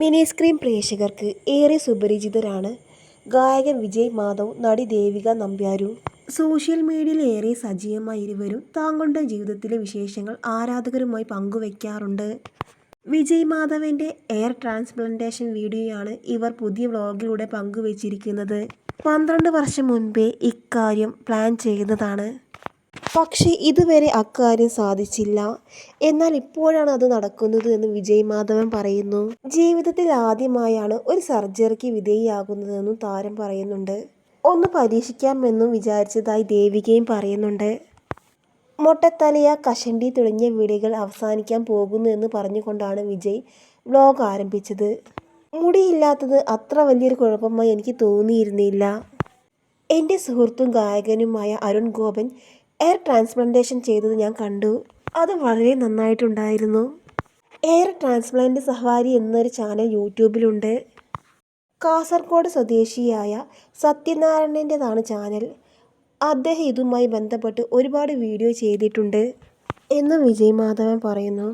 Mini screen പ്രേക്ഷകർക്ക് ഏറെ സുപരിചിതരാണ് ഗായകൻ വിജയ് മാധവ്, നടി ദേവിക നമ്പ്യാരും. സോഷ്യൽ മീഡിയയിൽ ഏറെ സജീവമായ ഇരുവരും തങ്ങളുടെ ജീവിതത്തിലെ വിശേഷങ്ങൾ ആരാധകരുമായി പങ്കുവയ്ക്കാറുണ്ട്. വിജയ് മാധവന്റെ എയർ ട്രാൻസ്പ്ലാന്റേഷൻ വീഡിയോയാണ് ഇവർ പുതിയ വ്ലോഗിലൂടെ പങ്കുവച്ചിരിക്കുന്നത്. 12 വർഷം മുൻപേ ഇക്കാര്യം പ്ലാൻ ചെയ്യുന്നതാണ്. പക്ഷേ ഇതുവരെ അക്കാര്യം സാധിച്ചില്ല. എന്നാൽ ഇപ്പോഴാണ് അത് നടക്കുന്നത് എന്ന് വിജയ് മാധവൻ പറയുന്നു. ജീവിതത്തിൽ ആദ്യമായാണ് ഒരു സർജറിക്ക് വിധേയയാകുന്നതെന്നും താരം പറയുന്നുണ്ട്. ഒന്ന് പരീക്ഷിക്കാമെന്നും വിചാരിച്ചതായി ദേവികയും പറയുന്നുണ്ട്. മൊട്ടത്തലയ, കഷണ്ടി തുടങ്ങിയ വിളികൾ അവസാനിക്കാൻ പോകുന്നു എന്ന് പറഞ്ഞുകൊണ്ടാണ് വിജയ് വ്ലോഗ് ആരംഭിച്ചത്. മുടിയില്ലാത്തത് അത്ര വലിയൊരു കുഴപ്പമായി എനിക്ക് തോന്നിയിരുന്നില്ല. എൻ്റെ സുഹൃത്തും ഗായകനുമായ അരുൺ ഗോപൻ എയർ ട്രാൻസ്പ്ലാന്റേഷൻ ചെയ്തത് ഞാൻ കണ്ടു. അത് വളരെ നന്നായിട്ടുണ്ടായിരുന്നു. എയർ ട്രാൻസ്പ്ലാന്റ് സഫാരി എന്നൊരു ചാനൽ യൂട്യൂബിലുണ്ട്. കാസർഗോഡ് സ്വദേശിയായ സത്യനാരായണൻ്റെതാണ് ചാനൽ. അദ്ദേഹം ഇതുമായി ബന്ധപ്പെട്ട് ഒരുപാട് വീഡിയോ ചെയ്തിട്ടുണ്ട് എന്നും വിജയ് മാധവൻ പറയുന്നു.